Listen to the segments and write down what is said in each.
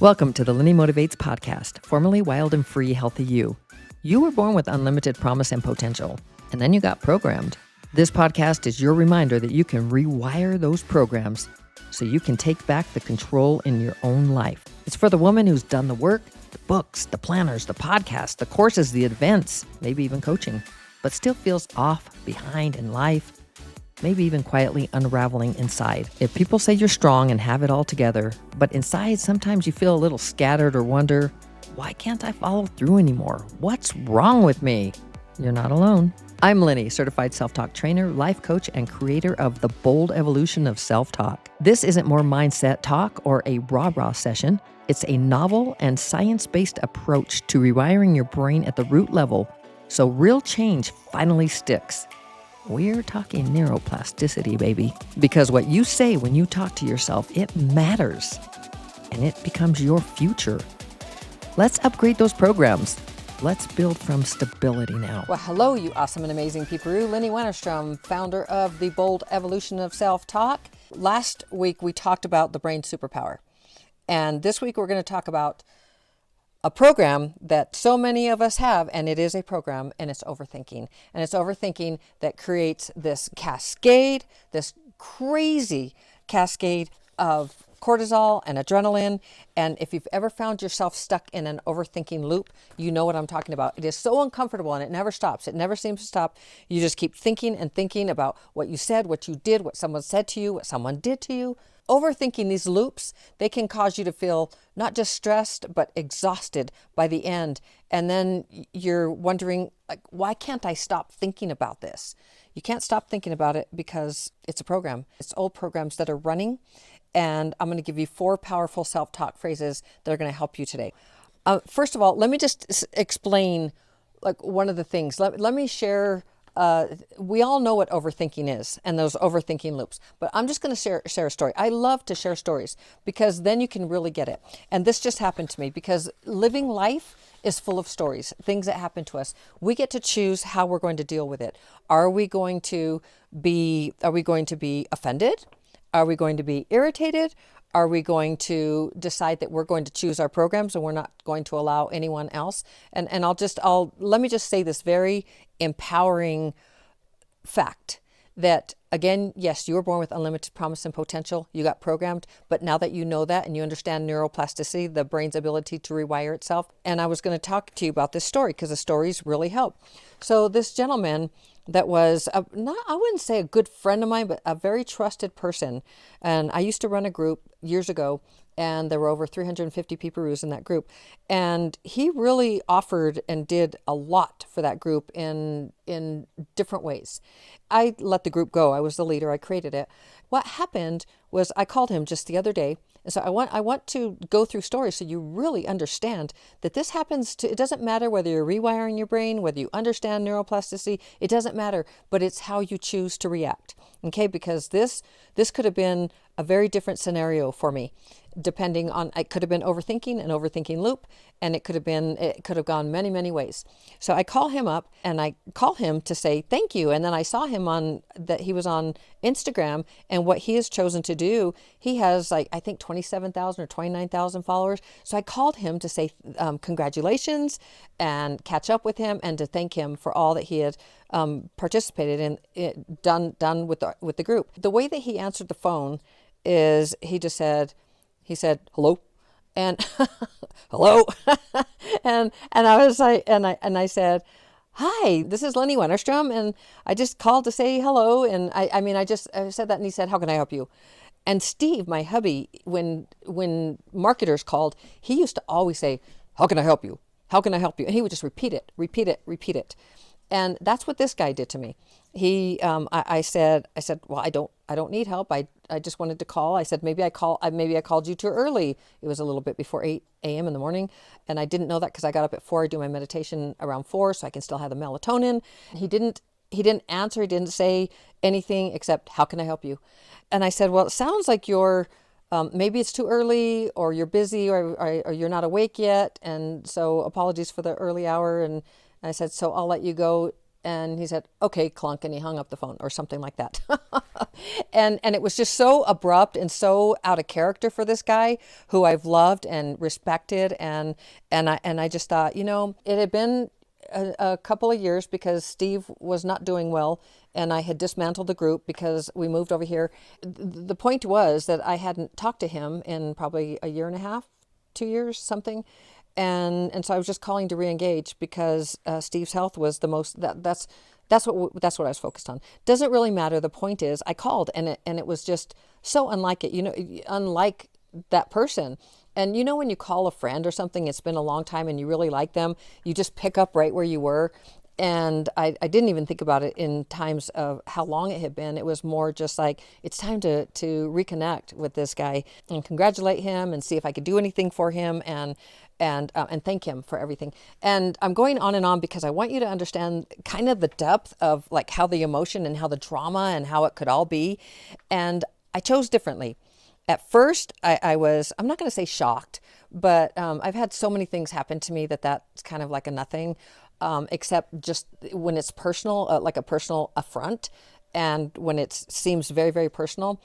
Welcome to the Lynnie Motivates Podcast, formerly Wild and Free Healthy You. You were born with unlimited promise and potential, and then you got programmed. This podcast is your reminder that you can rewire those programs so you can take back the control in your own life. It's for the woman who's done the work, the books, the planners, the podcasts, the courses, the events, maybe even coaching, but still feels off, behind in life, maybe even quietly unraveling inside. If people say you're strong and have it all together, but inside sometimes you feel a little scattered or wonder, why can't I follow through anymore? What's wrong with me? You're not alone. I'm Lynnie, certified self-talk trainer, life coach, and creator of The Bold Evolution of Self-Talk. This isn't more mindset talk or a rah-rah session. It's a novel and science-based approach to rewiring your brain at the root level so real change finally sticks. We're talking neuroplasticity, baby. Because what you say when you talk to yourself, it matters. And it becomes your future. Let's upgrade those programs. Let's build from stability now. Well, hello, you awesome and amazing people. Lynnie Wennerstrom, founder of The Bold Evolution of Self-Talk. Last week, we talked about the brain superpower. And this week, we're going to talk about a program that so many of us have, and it is a program, and it's overthinking. And it's overthinking that creates this cascade, this crazy cascade of cortisol and adrenaline. And if you've ever found yourself stuck in an overthinking loop, you know what I'm talking about. It is so uncomfortable and it never stops. It never seems to stop. You just keep thinking and thinking about what you said, what you did, what someone said to you, what someone did to you. Overthinking these loops, they can cause you to feel not just stressed, but exhausted by the end. And then you're wondering, like, why can't I stop thinking about this? You can't stop thinking about it because it's a program. It's old programs that are running. And I'm going to give you 4 powerful self-talk phrases that are going to help you today. First of all, let me just explain like one of the things. Let me share. We all know what overthinking is and those overthinking loops, but I'm just going to share a story. I love to share stories because then you can really get it. And this just happened to me because living life is full of stories, things that happen to us. We get to choose how we're going to deal with it. Are we going to be offended? Are we going to be irritated? Are we going to decide that we're going to choose our programs and we're not going to allow anyone else? And let me just say this very empowering fact that, again, yes, you were born with unlimited promise and potential. You got programmed, but now that you know that and you understand neuroplasticity, the brain's ability to rewire itself, and I was going to talk to you about this story because the stories really help. So this gentleman that was I wouldn't say a good friend of mine, but a very trusted person. And I used to run a group years ago, and there were over 350 peeparoos in that group. And he really offered and did a lot for that group in different ways. I let the group go. I was the leader. I created it. What happened was I called him just the other day. And so I want to go through stories so you really understand that this happens it doesn't matter whether you're rewiring your brain, whether you understand neuroplasticity, it doesn't matter, but it's how you choose to react. Okay, because this could have been a very different scenario for me, depending on, it could have been overthinking, an overthinking loop, and it could have gone many, many ways. So I call him up and I call him to say thank you. And then I saw him he was on Instagram, and what he has chosen to do, he has I think 27,000 or 29,000 followers. So I called him to say congratulations and catch up with him and to thank him for all that he had participated in, done with the group. The way that he answered the phone is he said, hello, and hello. and I was like, and I said, hi, this is Lynnie Wennerstrom. And I just called to say hello. And I said that, and he said, how can I help you? And Steve, my hubby, when marketers called, he used to always say, how can I help you? How can I help you? And he would just repeat it. And that's what this guy did to me. I said, well, I don't need help. I just wanted to call. I said, maybe I called you too early. It was a little bit before 8 a.m. in the morning. And I didn't know that because I got up at 4. I do my meditation around 4 so I can still have the melatonin. He didn't answer. He didn't say anything except, how can I help you? And I said, well, it sounds like you're, maybe it's too early, or you're busy, or you're not awake yet. And so apologies for the early hour. And I said, so I'll let you go. And he said, okay, clunk, and he hung up the phone or something like that. And it was just so abrupt and so out of character for this guy who I've loved and respected. And I just thought, it had been a couple of years because Steve was not doing well, and I had dismantled the group because we moved over here. The point was that I hadn't talked to him in probably a year and a half, 2 years, something. And so I was just calling to re-engage because Steve's health was the most, that's what I was focused on. Doesn't really matter. The point is I called, and it was just so unlike it, unlike that person. And when you call a friend or something, it's been a long time and you really like them, you just pick up right where you were. And I didn't even think about it in times of how long it had been. It was more just like, it's time to reconnect with this guy and congratulate him and see if I could do anything for him and thank him for everything. And I'm going on and on because I want you to understand kind of the depth of like how the emotion and how the drama and how it could all be. And I chose differently. At first, I was, I'm not going to say shocked, but I've had so many things happen to me that's kind of like a nothing. Except just when it's personal, like a personal affront, and when it seems very, very personal,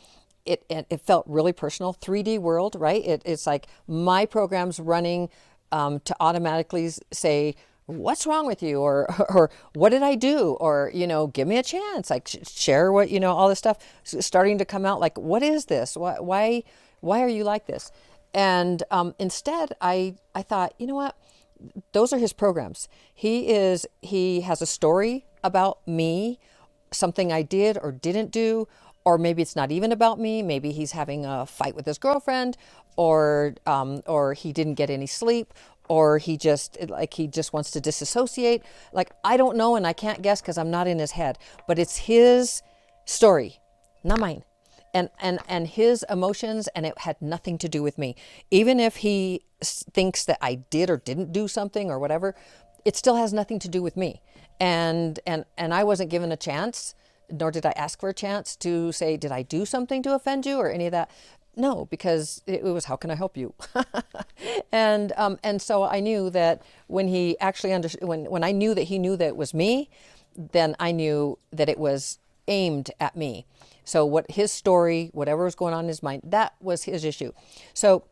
it felt really personal. 3D world, right? It's like my program's running to automatically say, what's wrong with you? Or what did I do? Or, give me a chance, like share what, all this stuff starting to come out. Like, what is this? Why are you like this? And instead I thought, you know what? Those are his programs. He has a story about me, something I did or didn't do, or maybe it's not even about me. Maybe he's having a fight with his girlfriend, or he didn't get any sleep, or he just wants to disassociate. Like, I don't know, and I can't guess because I'm not in his head, but it's his story, not mine. And his emotions, and it had nothing to do with me. Even if he thinks that I did or didn't do something or whatever, it still has nothing to do with me. And I wasn't given a chance, nor did I ask for a chance to say, did I do something to offend you or any of that? No, because it was, how can I help you? And so I knew that when he actually when I knew that he knew that it was me, then I knew that it was aimed at me. So what his story, whatever was going on in his mind, that was his issue. So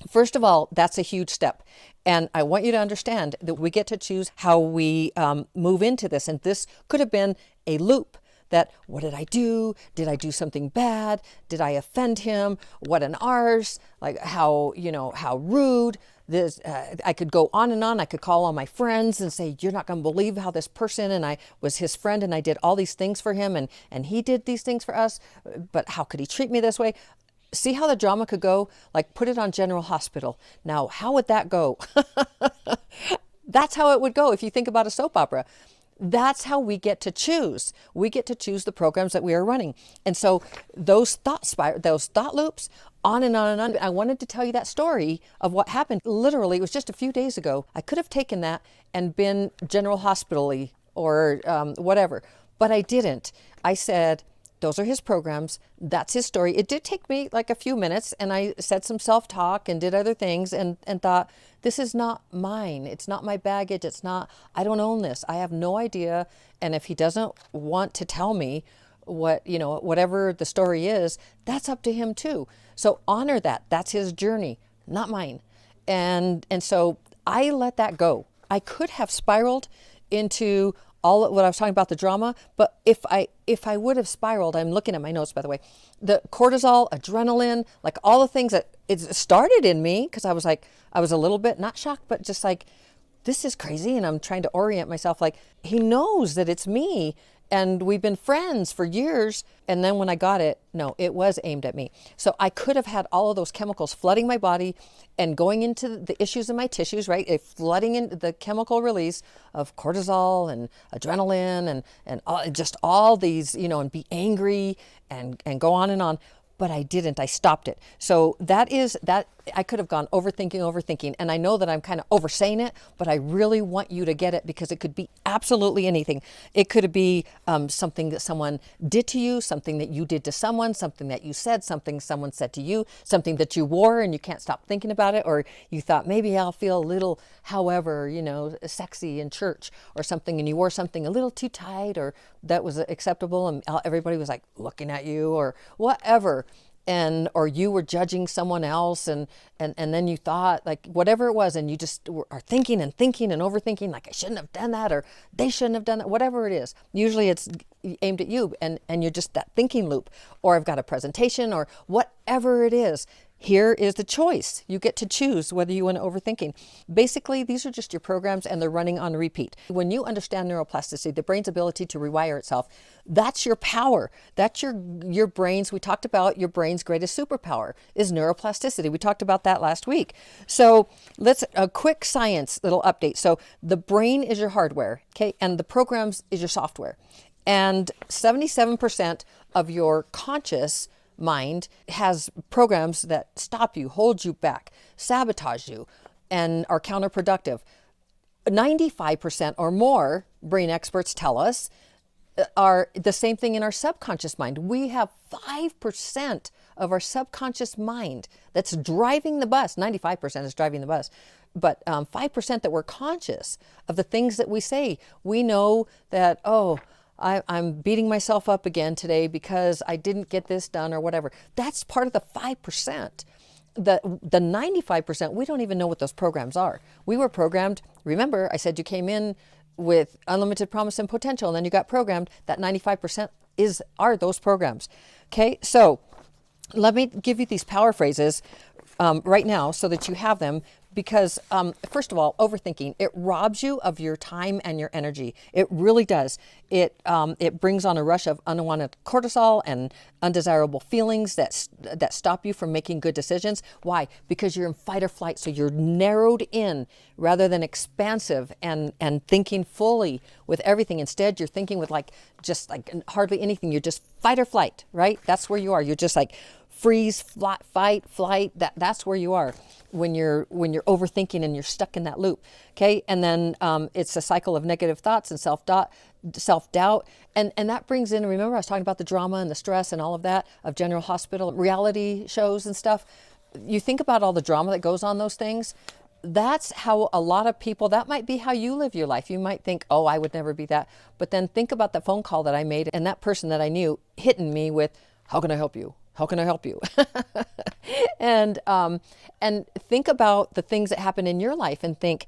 first of all, that's a huge step. And I want you to understand that we get to choose how we move into this. And this could have been a loop. That, what did I do? Did I do something bad? Did I offend him? What an arse, like how rude. This, I could go on and on. I could call all my friends and say, you're not going to believe how this person, and I was his friend and I did all these things for him and he did these things for us, but how could he treat me this way? See how the drama could go? Like, put it on General Hospital. Now, how would that go? That's how it would go if you think about a soap opera. That's how we get to choose. We get to choose the programs that we are running. And so those thought loops, on and on and on. I wanted to tell you that story of what happened. Literally, it was just a few days ago. I could have taken that and been General Hospital-y or whatever, but I didn't. I said, those are his programs. That's his story. It did take me like a few minutes, and I said some self-talk and did other things and thought, this is not mine. It's not my baggage. It's not, I don't own this. I have no idea. And if he doesn't want to tell me whatever the story is, that's up to him too. So honor that. That's his journey, not mine. And so I let that go. I could have spiraled into all what I was talking about, the drama, but if I would have spiraled, I'm looking at my notes, by the way, the cortisol, adrenaline, like all the things that it started in me, because I was a little bit, not shocked, but just like, this is crazy. And I'm trying to orient myself, like, he knows that it's me and we've been friends for years. And then when I got it, no, it was aimed at me. So I could have had all of those chemicals flooding my body and going into the issues in my tissues, right? Flooding in the chemical release of cortisol and adrenaline and just all these, and be angry and go on and on. But I didn't. I stopped it. So that I could have gone overthinking. And I know that I'm kind of oversaying it, but I really want you to get it because it could be absolutely anything. It could be something that someone did to you, something that you did to someone, something that you said, something someone said to you, something that you wore and you can't stop thinking about it, or you thought maybe I'll feel a little, however, sexy in church or something, and you wore something a little too tight or that was acceptable and everybody was like looking at you or whatever. Or you were judging someone else and then you thought like whatever it was and you just are thinking and overthinking like I shouldn't have done that or they shouldn't have done that, whatever it is. Usually it's aimed at you and you're just that thinking loop, or I've got a presentation or whatever it is. Here is the choice. You get to choose whether you want to overthinking. Basically, these are just your programs and they're running on repeat. When you understand neuroplasticity, the brain's ability to rewire itself, that's your power. That's your brain's, we talked about your brain's greatest superpower is neuroplasticity. We talked about that last week. So a quick science little update. So the brain is your hardware, okay? And the programs is your software. And 77% of your conscious mind has programs that stop you, hold you back, sabotage you, and are counterproductive. 95% or more, brain experts tell us, are the same thing in our subconscious mind. We have 5% of our subconscious mind that's driving the bus. 95% is driving the bus. But 5% that we're conscious of the things that we say. We know that, I'm beating myself up again today because I didn't get this done or whatever. That's part of the 5%. The 95%, we don't even know what those programs are. We were programmed. Remember, I said you came in with unlimited promise and potential, and then you got programmed. That 95% are those programs. Okay, so let me give you these power phrases right now so that you have them. Because first of all, overthinking, it robs you of your time and your energy. It really does. It brings on a rush of unwanted cortisol and undesirable feelings that stop you from making good decisions. Why? Because you're in fight or flight. So you're narrowed in rather than expansive and thinking fully with everything. Instead, you're thinking with just hardly anything. You're just fight or flight, right? That's where you are. You're just like freeze, fight, flight. That's where you are when you're overthinking and you're stuck in that loop. Okay, and then it's a cycle of negative thoughts and self-doubt, and that brings in. Remember, I was talking about the drama and the stress and all of that of General Hospital reality shows and stuff. You think about all the drama that goes on those things. That's how a lot of people, that might be how you live your life. You might think, oh, I would never be that. But then think about the phone call that I made and that person that I knew hitting me with, how can I help you? How can I help you? And think about the things that happen in your life and think,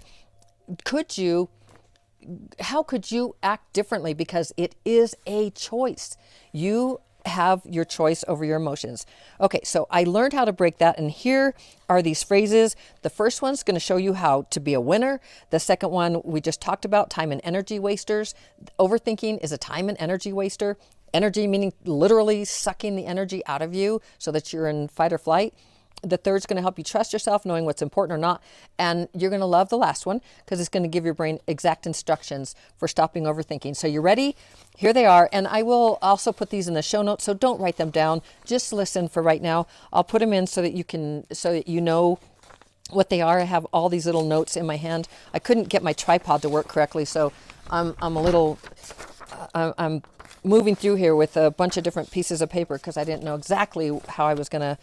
how could you act differently? Because it is a choice. You have your choice over your emotions. Okay, so I learned how to break that, and here are these phrases. The first one's going to show you how to be a winner. The second one we just talked about, time and energy wasters. Overthinking is a time and energy waster. Energy meaning literally sucking the energy out of you so that you're in fight or flight. The third's going to help you trust yourself, knowing what's important or not. And you're going to love the last one because it's going to give your brain exact instructions for stopping overthinking. So you ready? Here they are. And I will also put these in the show notes. So don't write them down. Just listen for right now. I'll put them in so that you know what they are. I have all these little notes in my hand. I couldn't get my tripod to work correctly. So I'm moving through here with a bunch of different pieces of paper because I didn't know exactly how I was going to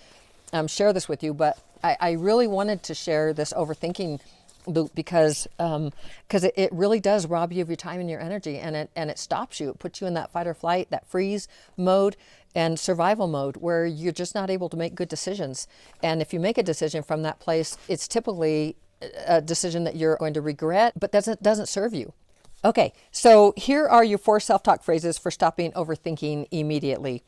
share this with you, but I really wanted to share this overthinking loop because it really does rob you of your time and your energy, and it stops you. It puts you in that fight or flight, that freeze mode and survival mode where you're just not able to make good decisions. And if you make a decision from that place, it's typically a decision that you're going to regret, but doesn't serve you. Okay, so here are your 4 self-talk phrases for stopping overthinking immediately.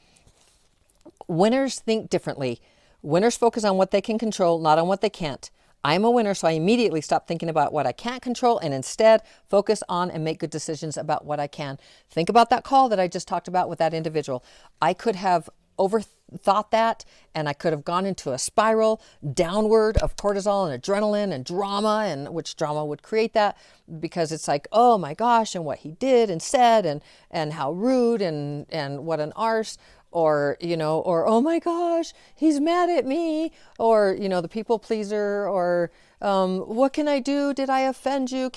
Winners think differently. Winners focus on what they can control, not on what they can't. I'm a winner, so I immediately stop thinking about what I can't control and instead focus on and make good decisions about what I can. Think about that call that I just talked about with that individual. I could have overthought that, and I could have gone into a spiral downward of cortisol and adrenaline and drama, and which drama would create that because it's like, oh my gosh, and what he did and said and how rude and what an arse, or, or, oh my gosh, he's mad at me, or, the people pleaser, or, what can I do? Did I offend you?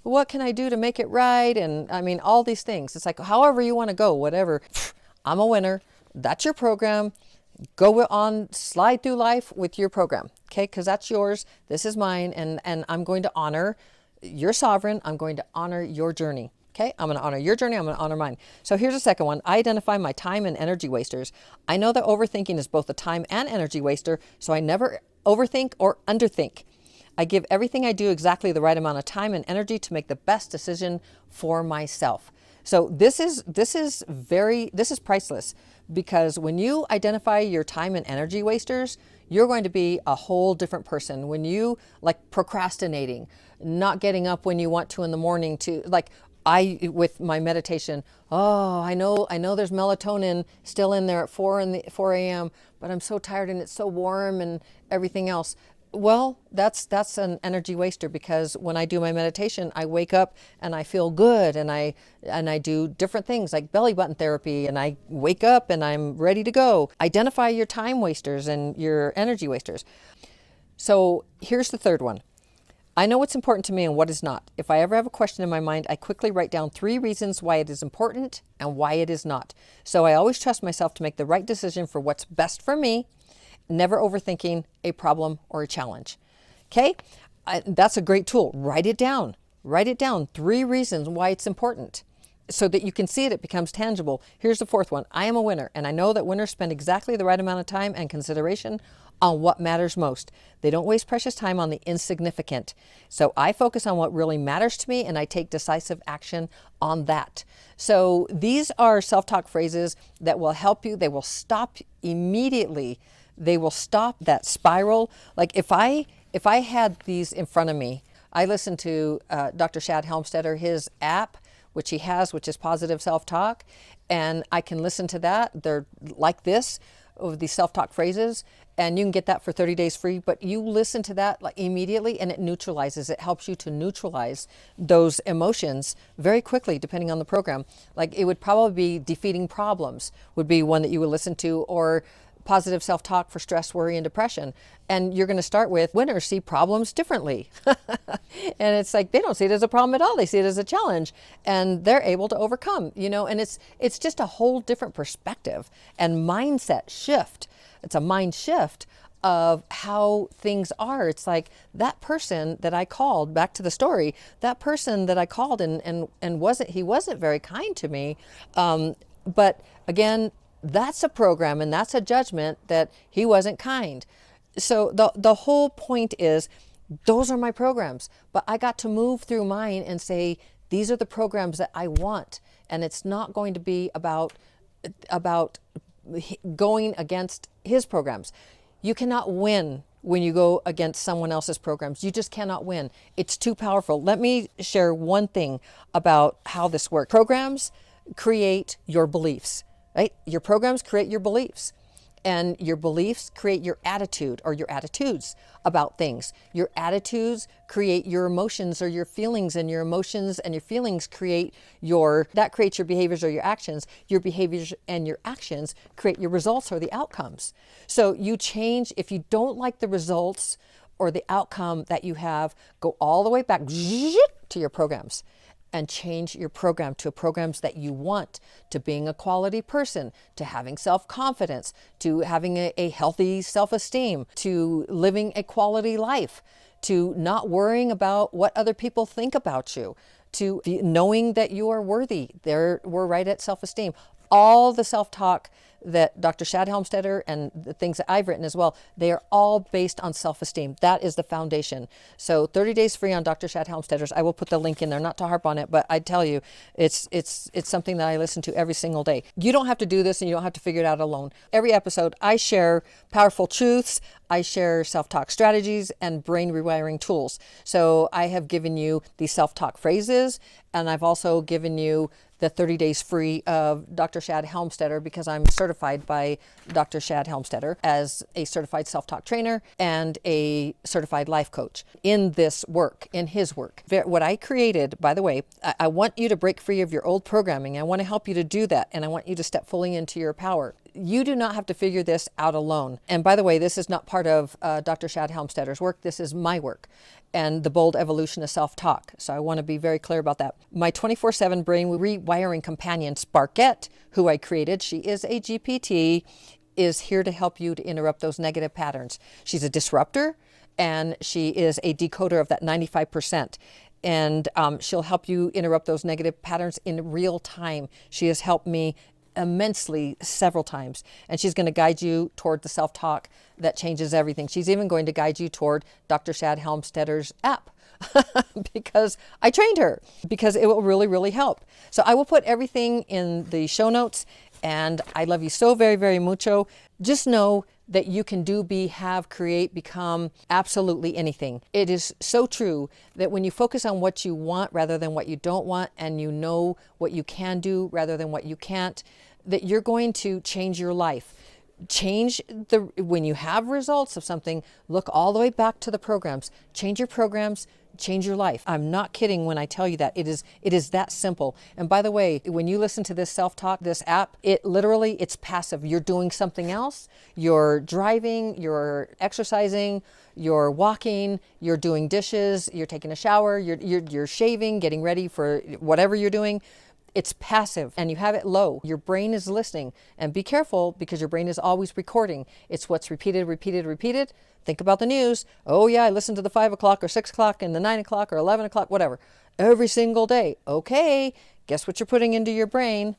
What can I do to make it right? And I mean, all these things. It's like, however you want to go, whatever. I'm a winner. That's your program. Go on, slide through life with your program. Okay. Because that's yours. This is mine. And I'm going to honor, you're sovereign. I'm going to honor your journey. Okay, I'm going to honor your journey. I'm going to honor mine. So here's the second one. I identify my time and energy wasters. I know that overthinking is both a time and energy waster, so I never overthink or underthink. I give everything I do exactly the right amount of time and energy to make the best decision for myself. So this is priceless, because when you identify your time and energy wasters, you're going to be a whole different person. When you like procrastinating, not getting up when you want to in the morning, to like, with my meditation, I know there's melatonin still in there at 4 a.m., but I'm so tired and it's so warm and everything else. Well, that's an energy waster, because when I do my meditation, I wake up and I feel good, and I do different things like belly button therapy, and I wake up and I'm ready to go. Identify your time wasters and your energy wasters. So here's the third one. I know what's important to me and what is not. If I ever have a question in my mind, I quickly write down 3 reasons why it is important and why it is not. So I always trust myself to make the right decision for what's best for me, never overthinking a problem or a challenge. Okay? That's a great tool. Write it down. Write it down. 3 reasons why it's important, so that you can see it. It becomes tangible. Here's the 4th one. I am a winner, and I know that winners spend exactly the right amount of time and consideration on what matters most. They don't waste precious time on the insignificant. So I focus on what really matters to me, and I take decisive action on that. So these are self-talk phrases that will help you. They will stop immediately. They will stop that spiral. Like if I had these in front of me, I listened to Dr. Shad Helmstetter, his app, which he has, which is Positive Self-Talk, and I can listen to that. They're like this, of these self-talk phrases, and you can get that for 30 days free, but you listen to that like immediately, and it neutralizes. It helps you to neutralize those emotions very quickly, depending on the program. Like it would probably be Defeating Problems would be one that you would listen to, or Positive Self-Talk for stress, worry, and depression. And you're going to start with, winners see problems differently. And it's like, they don't see it as a problem at all. They see it as a challenge, and they're able to overcome, and it's just a whole different perspective and mindset shift. It's a mind shift of how things are. It's like that person that I called, back to the story, that person that I called and he wasn't very kind to me. But again, that's a program, and that's a judgment that he wasn't kind. So the whole point is, those are my programs, but I got to move through mine and say, these are the programs that I want. And it's not going to be about going against his programs. You cannot win when you go against someone else's programs. You just cannot win. It's too powerful. Let me share one thing about how this works. Programs create your beliefs. Right? Your programs create your beliefs, and your beliefs create your attitude or your attitudes about things. Your attitudes create your emotions or your feelings, and your emotions and your feelings creates your behaviors or your actions. Your behaviors and your actions create your results or the outcomes. So you change. If you don't like the results or the outcome that you have, go all the way back to your programs and change your program to programs that you want, to being a quality person, to having self-confidence, to having a healthy self-esteem, to living a quality life, to not worrying about what other people think about you, to knowing that you are worthy. We're right at self-esteem. All the self-talk that Dr. Shad Helmstetter and the things that I've written as well, they are all based on self-esteem. That is the foundation. So 30 days free on Dr. Shad Helmstetter's. I will put the link in there, not to harp on it, but I tell you, it's something that I listen to every single day. You don't have to do this, and you don't have to figure it out alone. Every episode, I share powerful truths. I share self-talk strategies and brain rewiring tools. So I have given you the self-talk phrases, and I've also given you the 30 days free of Dr. Shad Helmstetter, because I'm certified by Dr. Shad Helmstetter as a certified self-talk trainer and a certified life coach in this work, in his work. What I created, by the way, I want you to break free of your old programming. I want to help you to do that, and I want you to step fully into your power. You do not have to figure this out alone. And by the way, this is not part of Dr. Shad Helmstetter's work. This is my work and the bold evolution of self-talk. So I want to be very clear about that. My 24/7 brain rewiring companion, Sparkette, who I created, she is a GPT, is here to help you to interrupt those negative patterns. She's a disruptor, and she is a decoder of that 95%. And she'll help you interrupt those negative patterns in real time. She has helped me immensely several times, and she's going to guide you toward the self-talk that changes everything. She's even going to guide you toward Dr. Shad Helmstetter's app because I trained her, because it will really, really help. So I will put everything in the show notes, and I love you so very, very mucho. Just know that you can do, be, have, create, become absolutely anything. It is so true that when you focus on what you want rather than what you don't want, and you know what you can do rather than what you can't, that you're going to change your life. When you have results of something, look all the way back to the programs. Change your programs, change your life. I'm not kidding when I tell you that. It is that simple. And by the way, when you listen to this self-talk, this app, it's passive. You're doing something else. You're driving, you're exercising, you're walking, you're doing dishes, you're taking a shower, you're shaving, getting ready for whatever you're doing. It's passive, and you have it low. Your brain is listening, and be careful, because your brain is always recording. It's what's repeated. Think about the news. Oh yeah, I listened to the 5 o'clock or 6 o'clock and the 9 o'clock or 11 o'clock, whatever, every single day. Okay, guess what you're putting into your brain?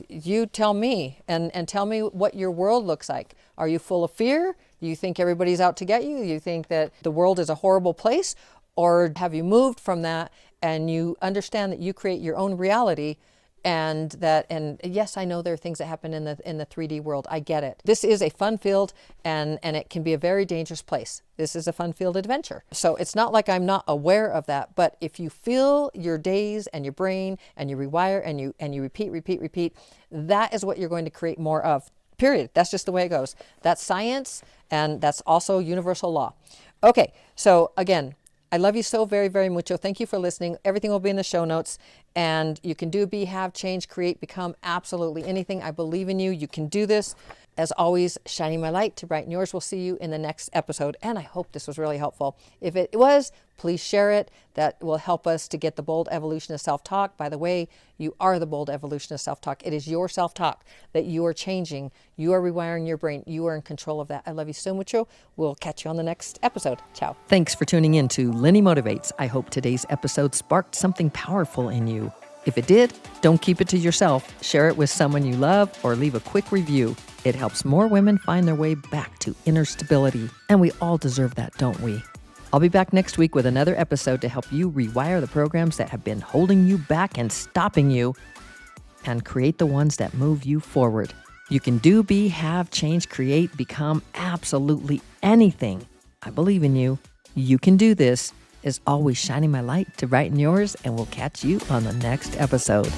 You tell me, and tell me what your world looks like. Are you full of fear? Do you think everybody's out to get you? Do you think that the world is a horrible place? Or have you moved from that and you understand that you create your own reality? And yes, I know there are things that happen in the 3D world. I get it. This is a fun-filled, and it can be a very dangerous place. This is a fun-filled adventure. So it's not like I'm not aware of that. But if you fill your days and your brain and you rewire and you repeat, that is what you're going to create more of. Period. That's just the way it goes. That's science, and that's also universal law. Okay, so again, I love you so very, very mucho. Thank you for listening. Everything will be in the show notes, and you can do, be, have, change, create, become absolutely anything. I believe in you. You can do this. As always, shining my light to brighten yours. We'll see you in the next episode, and I hope this was really helpful. If it was, please share it. That will help us to get the bold evolution of self-talk. By the way, you are the bold evolution of self-talk. It is your self-talk that you are changing. You are rewiring your brain. You are in control of that. I love you so mucho. We'll catch you on the next episode. Ciao. Thanks for tuning in to Lynnie Motivates. I hope today's episode sparked something powerful in you. If it did, don't keep it to yourself. Share it with someone you love, or leave a quick review. It helps more women find their way back to inner stability. And we all deserve that, don't we? I'll be back next week with another episode to help you rewire the programs that have been holding you back and stopping you, and create the ones that move you forward. You can do, be, have, change, create, become absolutely anything. I believe in you. You can do this. As always, shining my light to brighten yours, and we'll catch you on the next episode.